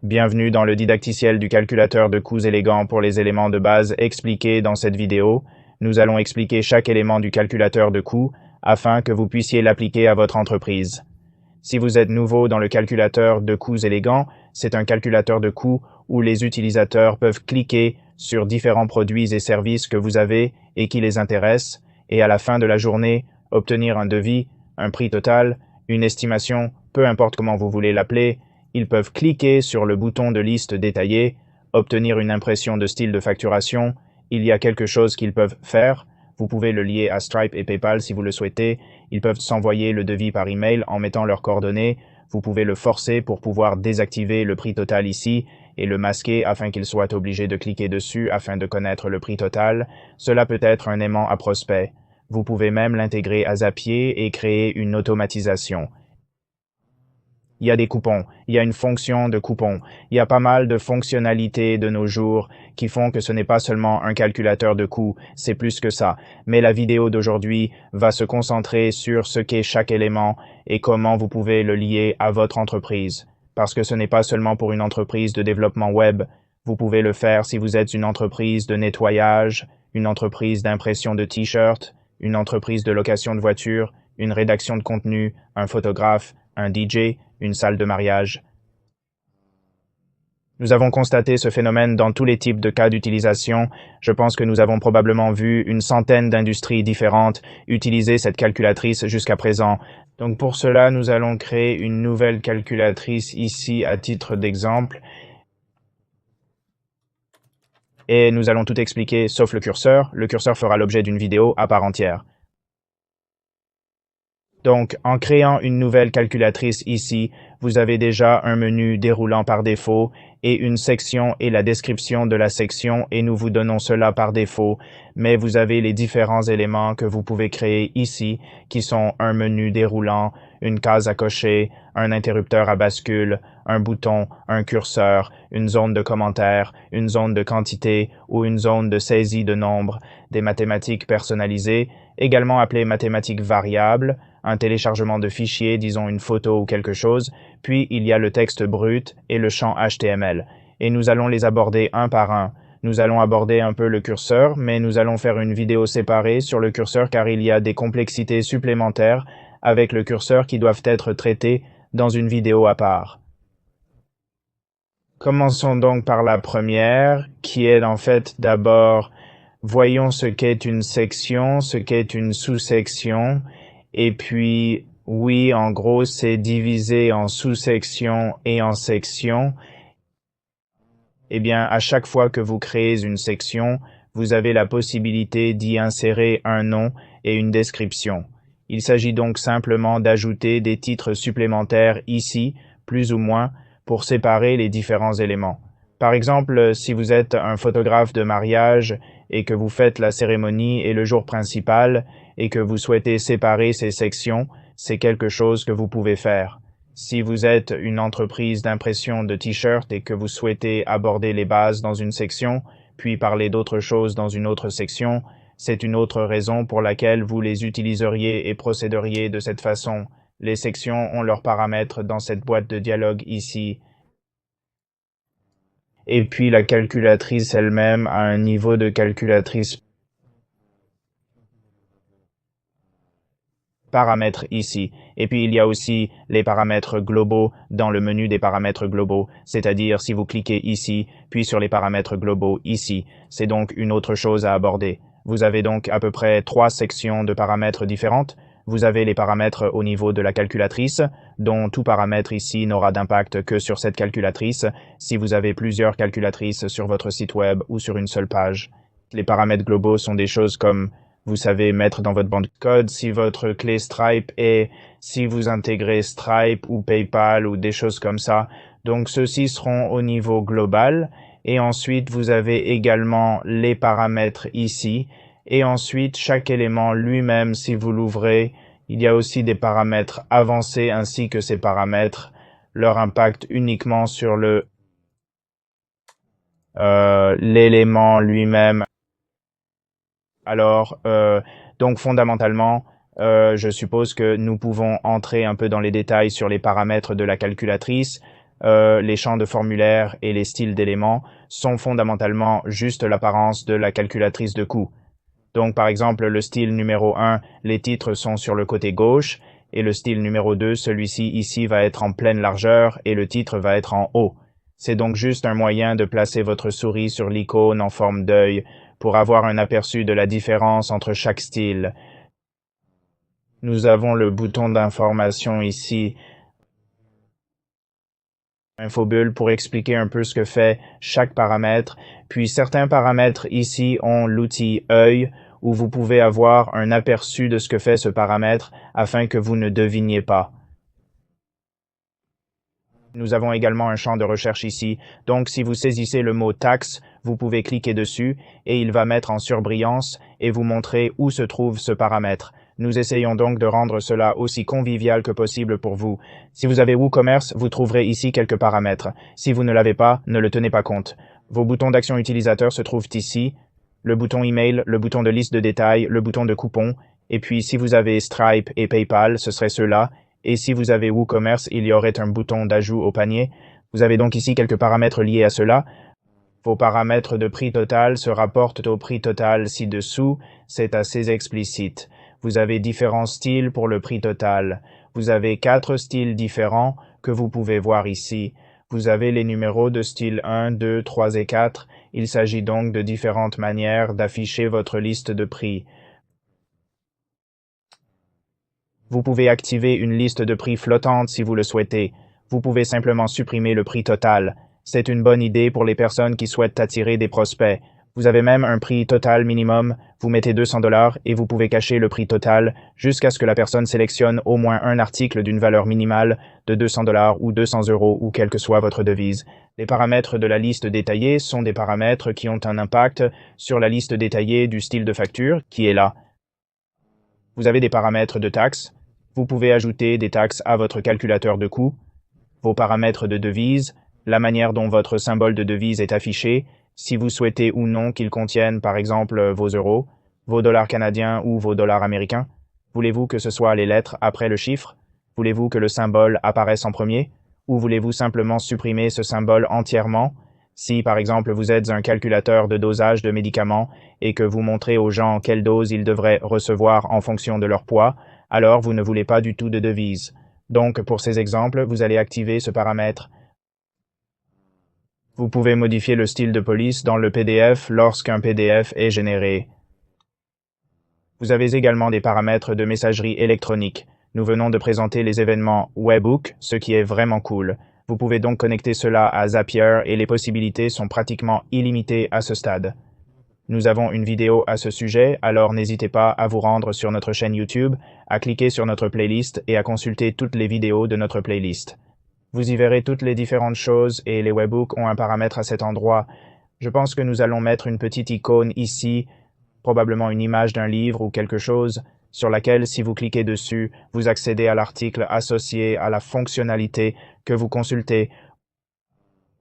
Bienvenue dans le didacticiel du calculateur de coûts élégant pour les éléments de base expliqués dans cette vidéo. Nous allons expliquer chaque élément du calculateur de coûts afin que vous puissiez l'appliquer à votre entreprise. Si vous êtes nouveau dans le calculateur de coûts élégant, c'est un calculateur de coûts où les utilisateurs peuvent cliquer sur différents produits et services que vous avez et qui les intéressent, et à la fin de la journée, obtenir un devis, un prix total, une estimation, peu importe comment vous voulez l'appeler. Ils peuvent cliquer sur le bouton de liste détaillée, obtenir une impression de style de facturation. Il y a quelque chose qu'ils peuvent faire. Vous pouvez le lier à Stripe et PayPal si vous le souhaitez. Ils peuvent s'envoyer le devis par email en mettant leurs coordonnées. Vous pouvez le forcer pour pouvoir désactiver le prix total ici et le masquer afin qu'ils soient obligés de cliquer dessus afin de connaître le prix total. Cela peut être un aimant à prospect. Vous pouvez même l'intégrer à Zapier et créer une automatisation. Il y a des coupons, il y a une fonction de coupons, il y a pas mal de fonctionnalités de nos jours qui font que ce n'est pas seulement un calculateur de coûts, c'est plus que ça. Mais la vidéo d'aujourd'hui va se concentrer sur ce qu'est chaque élément et comment vous pouvez le lier à votre entreprise. Parce que ce n'est pas seulement pour une entreprise de développement web, vous pouvez le faire si vous êtes une entreprise de nettoyage, une entreprise d'impression de t-shirts, une entreprise de location de voitures, une rédaction de contenu, un photographe, un DJ, une salle de mariage. Nous avons constaté ce phénomène dans tous les types de cas d'utilisation. Je pense que nous avons probablement vu une centaine d'industries différentes utiliser cette calculatrice jusqu'à présent. Donc pour cela, nous allons créer une nouvelle calculatrice ici à titre d'exemple. Et nous allons tout expliquer sauf le curseur. Le curseur fera l'objet d'une vidéo à part entière. Donc, en créant une nouvelle calculatrice ici, vous avez déjà un menu déroulant par défaut et une section et la description de la section et nous vous donnons cela par défaut, mais vous avez les différents éléments que vous pouvez créer ici qui sont un menu déroulant, une case à cocher, un interrupteur à bascule, un bouton, un curseur, une zone de commentaires, une zone de quantité ou une zone de saisie de nombre, des mathématiques personnalisées, également appelées mathématiques variables, un téléchargement de fichiers, disons une photo ou quelque chose, puis il y a le texte brut et le champ HTML. Et nous allons les aborder un par un. Nous allons aborder un peu le curseur, mais nous allons faire une vidéo séparée sur le curseur car il y a des complexités supplémentaires avec le curseur qui doivent être traitées dans une vidéo à part. Commençons donc par la première, qui est en fait d'abord, voyons ce qu'est une section, ce qu'est une sous-section, et puis, oui, en gros, c'est divisé en sous-sections et en sections. Eh bien, à chaque fois que vous créez une section, vous avez la possibilité d'y insérer un nom et une description. Il s'agit donc simplement d'ajouter des titres supplémentaires ici, plus ou moins, pour séparer les différents éléments. Par exemple, si vous êtes un photographe de mariage et que vous faites la cérémonie et le jour principal et que vous souhaitez séparer ces sections, c'est quelque chose que vous pouvez faire. Si vous êtes une entreprise d'impression de t-shirts et que vous souhaitez aborder les bases dans une section, puis parler d'autres choses dans une autre section, c'est une autre raison pour laquelle vous les utiliseriez et procéderiez de cette façon. Les sections ont leurs paramètres dans cette boîte de dialogue ici. Et puis la calculatrice elle-même a un niveau de calculatrice paramètres ici. Et puis il y a aussi les paramètres globaux dans le menu des paramètres globaux, c'est-à-dire si vous cliquez ici, puis sur les paramètres globaux ici, c'est donc une autre chose à aborder. Vous avez donc à peu près 3 sections de paramètres différentes. Vous avez les paramètres au niveau de la calculatrice, dont tout paramètre ici n'aura d'impact que sur cette calculatrice, si vous avez plusieurs calculatrices sur votre site web ou sur une seule page. Les paramètres globaux sont des choses comme vous savez mettre dans votre banque de code si votre clé Stripe est, si vous intégrez Stripe ou PayPal ou des choses comme ça. Donc ceux-ci seront au niveau global. Et ensuite, vous avez également les paramètres ici. Et ensuite, chaque élément lui-même, si vous l'ouvrez, il y a aussi des paramètres avancés ainsi que ces paramètres. Leur impact uniquement sur l'élément lui-même. Alors, donc fondamentalement, je suppose que nous pouvons entrer un peu dans les détails sur les paramètres de la calculatrice. les champs de formulaire et les styles d'éléments sont fondamentalement juste l'apparence de la calculatrice de coûts. Donc, par exemple, le style numéro 1, les titres sont sur le côté gauche, et le style numéro 2, celui-ci ici va être en pleine largeur et le titre va être en haut. C'est donc juste un moyen de placer votre souris sur l'icône en forme d'œil pour avoir un aperçu de la différence entre chaque style. Nous avons le bouton d'information ici, Infobulle, pour expliquer un peu ce que fait chaque paramètre. Puis certains paramètres ici ont l'outil œil où vous pouvez avoir un aperçu de ce que fait ce paramètre afin que vous ne deviniez pas. Nous avons également un champ de recherche ici, donc si vous saisissez le mot taxe, vous pouvez cliquer dessus et il va mettre en surbrillance et vous montrer où se trouve ce paramètre. Nous essayons donc de rendre cela aussi convivial que possible pour vous. Si vous avez WooCommerce, vous trouverez ici quelques paramètres. Si vous ne l'avez pas, ne le tenez pas compte. Vos boutons d'action utilisateur se trouvent ici, le bouton email, le bouton de liste de détails, le bouton de coupons, et puis si vous avez Stripe et PayPal, ce serait ceux-là. Et si vous avez WooCommerce, il y aurait un bouton d'ajout au panier. Vous avez donc ici quelques paramètres liés à cela. Vos paramètres de prix total se rapportent au prix total ci-dessous. C'est assez explicite. Vous avez différents styles pour le prix total. Vous avez 4 styles différents que vous pouvez voir ici. Vous avez les numéros de style 1, 2, 3 et 4. Il s'agit donc de différentes manières d'afficher votre liste de prix. Vous pouvez activer une liste de prix flottante si vous le souhaitez. Vous pouvez simplement supprimer le prix total. C'est une bonne idée pour les personnes qui souhaitent attirer des prospects. Vous avez même un prix total minimum, vous mettez 200 $ et vous pouvez cacher le prix total jusqu'à ce que la personne sélectionne au moins un article d'une valeur minimale de 200 $ ou 200 € ou quelle que soit votre devise. Les paramètres de la liste détaillée sont des paramètres qui ont un impact sur la liste détaillée du style de facture qui est là. Vous avez des paramètres de taxes. Vous pouvez ajouter des taxes à votre calculateur de coûts, vos paramètres de devise, la manière dont votre symbole de devise est affiché, si vous souhaitez ou non qu'il contienne par exemple vos euros, vos dollars canadiens ou vos dollars américains. Voulez-vous que ce soit les lettres après le chiffre? Voulez-vous que le symbole apparaisse en premier? Ou voulez-vous simplement supprimer ce symbole entièrement? Si, par exemple, vous êtes un calculateur de dosage de médicaments et que vous montrez aux gens quelle dose ils devraient recevoir en fonction de leur poids, alors vous ne voulez pas du tout de devise. Donc, pour ces exemples, vous allez activer ce paramètre. Vous pouvez modifier le style de police dans le PDF lorsqu'un PDF est généré. Vous avez également des paramètres de messagerie électronique. Nous venons de présenter les événements Webhook, ce qui est vraiment cool. Vous pouvez donc connecter cela à Zapier et les possibilités sont pratiquement illimitées à ce stade. Nous avons une vidéo à ce sujet, alors n'hésitez pas à vous rendre sur notre chaîne YouTube, à cliquer sur notre playlist et à consulter toutes les vidéos de notre playlist. Vous y verrez toutes les différentes choses et les webhooks ont un paramètre à cet endroit. Je pense que nous allons mettre une petite icône ici, probablement une image d'un livre ou quelque chose, sur laquelle, si vous cliquez dessus, vous accédez à l'article associé à la fonctionnalité que vous consultez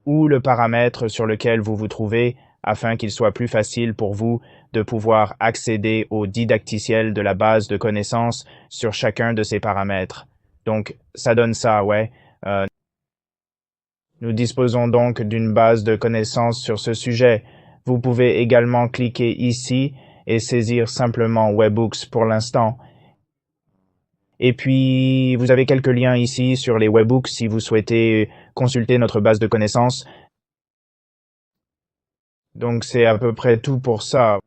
ou le paramètre sur lequel vous vous trouvez, afin qu'il soit plus facile pour vous de pouvoir accéder au didacticiel de la base de connaissances sur chacun de ces paramètres. Donc, ça donne ça, ouais. Nous disposons donc d'une base de connaissances sur ce sujet. Vous pouvez également cliquer ici et saisir simplement Webhooks pour l'instant. Et puis, vous avez quelques liens ici sur les webhooks si vous souhaitez consulter notre base de connaissances. Donc, c'est à peu près tout pour ça.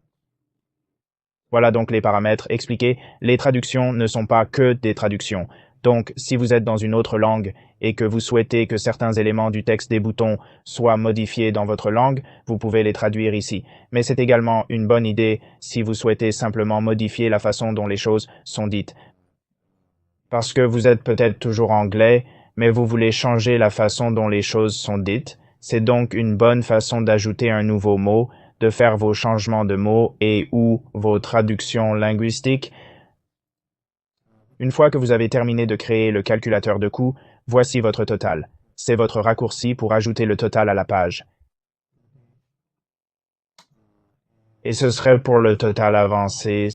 Voilà donc les paramètres expliqués. Les traductions ne sont pas que des traductions. Donc, si vous êtes dans une autre langue et que vous souhaitez que certains éléments du texte des boutons soient modifiés dans votre langue, vous pouvez les traduire ici. Mais c'est également une bonne idée si vous souhaitez simplement modifier la façon dont les choses sont dites. Parce que vous êtes peut-être toujours anglais, mais vous voulez changer la façon dont les choses sont dites. C'est donc une bonne façon d'ajouter un nouveau mot, de faire vos changements de mots et ou vos traductions linguistiques. Une fois que vous avez terminé de créer le calculateur de coûts, voici votre total. C'est votre raccourci pour ajouter le total à la page. Et ce serait pour le total avancé.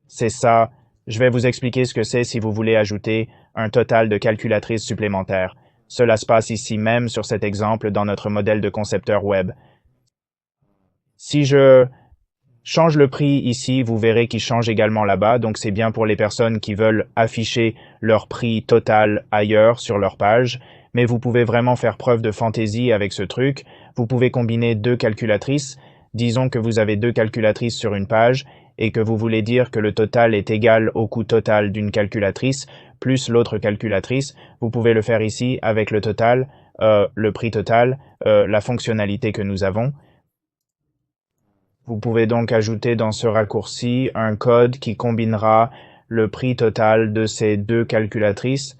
C'est ça. Je vais vous expliquer ce que c'est si vous voulez ajouter un total de calculatrices supplémentaires. Cela se passe ici même sur cet exemple dans notre modèle de concepteur web. Si je change le prix ici, vous verrez qu'il change également là-bas, donc c'est bien pour les personnes qui veulent afficher leur prix total ailleurs sur leur page, mais vous pouvez vraiment faire preuve de fantaisie avec ce truc. Vous pouvez combiner deux calculatrices. Disons que vous avez deux calculatrices sur une page et que vous voulez dire que le total est égal au coût total d'une calculatrice plus l'autre calculatrice. Vous pouvez le faire ici avec le total, le prix total, la fonctionnalité que nous avons. Vous pouvez donc ajouter dans ce raccourci un code qui combinera le prix total de ces deux calculatrices.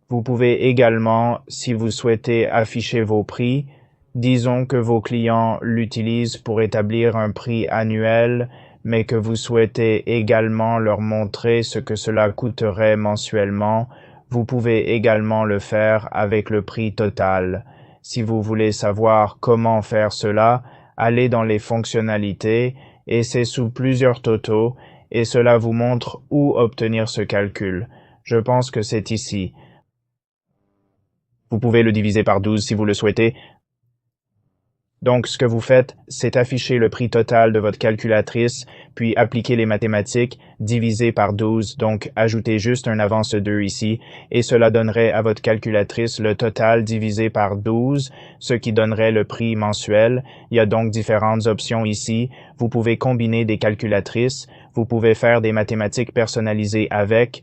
Vous pouvez également, si vous souhaitez afficher vos prix, disons que vos clients l'utilisent pour établir un prix annuel, mais que vous souhaitez également leur montrer ce que cela coûterait mensuellement, vous pouvez également le faire avec le prix total. Si vous voulez savoir comment faire cela, allez dans les fonctionnalités et c'est sous plusieurs totaux et cela vous montre où obtenir ce calcul. Je pense que c'est ici. Vous pouvez le diviser par 12 si vous le souhaitez. Donc, ce que vous faites, c'est afficher le prix total de votre calculatrice, puis appliquer les mathématiques, diviser par 12, donc ajoutez juste un avance 2 ici, et cela donnerait à votre calculatrice le total divisé par 12, ce qui donnerait le prix mensuel. Il y a donc différentes options ici. Vous pouvez combiner des calculatrices, vous pouvez faire des mathématiques personnalisées avec.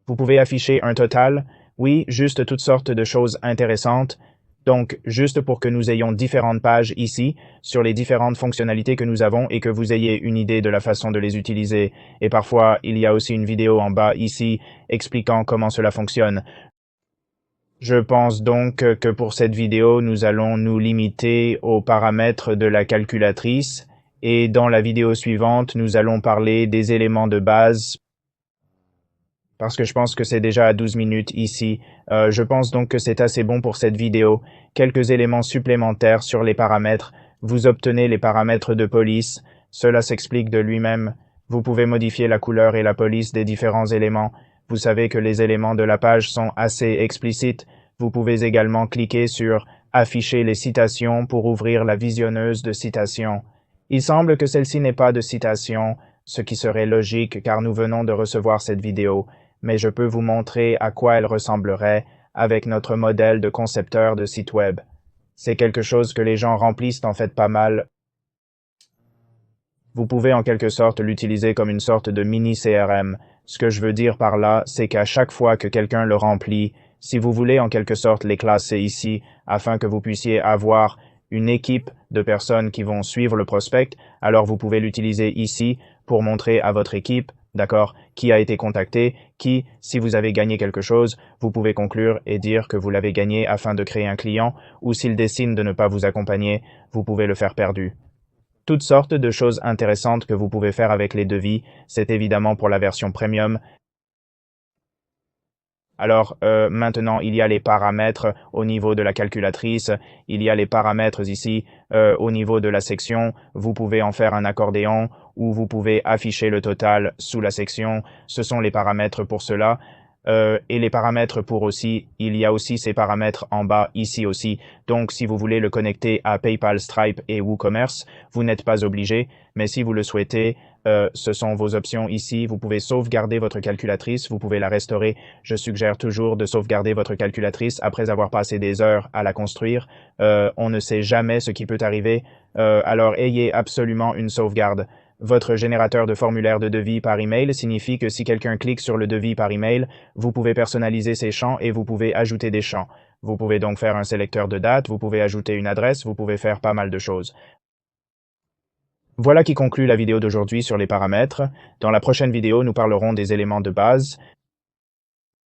Vous pouvez afficher un total. Oui, juste toutes sortes de choses intéressantes. Donc, juste pour que nous ayons différentes pages ici sur les différentes fonctionnalités que nous avons et que vous ayez une idée de la façon de les utiliser. Et parfois, il y a aussi une vidéo en bas ici expliquant comment cela fonctionne. Je pense donc que pour cette vidéo, nous allons nous limiter aux paramètres de la calculatrice et dans la vidéo suivante, nous allons parler des éléments de base parce que je pense que c'est déjà à 12 minutes ici. Je pense donc que c'est assez bon pour cette vidéo. Quelques éléments supplémentaires sur les paramètres. Vous obtenez les paramètres de police. Cela s'explique de lui-même. Vous pouvez modifier la couleur et la police des différents éléments. Vous savez que les éléments de la page sont assez explicites. Vous pouvez également cliquer sur « Afficher les citations » pour ouvrir la visionneuse de citations. Il semble que celle-ci n'ait pas de citation, ce qui serait logique car nous venons de recevoir cette vidéo, mais je peux vous montrer à quoi elle ressemblerait avec notre modèle de concepteur de site web. C'est quelque chose que les gens remplissent en fait pas mal. Vous pouvez en quelque sorte l'utiliser comme une sorte de mini CRM. Ce que je veux dire par là, c'est qu'à chaque fois que quelqu'un le remplit, si vous voulez en quelque sorte les classer ici, afin que vous puissiez avoir une équipe de personnes qui vont suivre le prospect, alors vous pouvez l'utiliser ici pour montrer à votre équipe, d'accord, qui a été contacté, qui, si vous avez gagné quelque chose, vous pouvez conclure et dire que vous l'avez gagné afin de créer un client, ou s'il décide de ne pas vous accompagner, vous pouvez le faire perdu. Toutes sortes de choses intéressantes que vous pouvez faire avec les devis, c'est évidemment pour la version premium. Alors maintenant, il y a les paramètres au niveau de la calculatrice, il y a les paramètres ici au niveau de la section, vous pouvez en faire un accordéon ou vous pouvez afficher le total sous la section, ce sont les paramètres pour cela. Et les paramètres pour aussi, il y a aussi ces paramètres en bas ici aussi. Donc si vous voulez le connecter à PayPal, Stripe et WooCommerce, vous n'êtes pas obligé, mais si vous le souhaitez, ce sont vos options ici. Vous pouvez sauvegarder votre calculatrice, vous pouvez la restaurer. Je suggère toujours de sauvegarder votre calculatrice après avoir passé des heures à la construire. On ne sait jamais ce qui peut arriver, alors ayez absolument une sauvegarde. Votre générateur de formulaire de devis par email signifie que si quelqu'un clique sur le devis par email, vous pouvez personnaliser ces champs et vous pouvez ajouter des champs. Vous pouvez donc faire un sélecteur de date, vous pouvez ajouter une adresse, vous pouvez faire pas mal de choses. Voilà qui conclut la vidéo d'aujourd'hui sur les paramètres. Dans la prochaine vidéo, nous parlerons des éléments de base.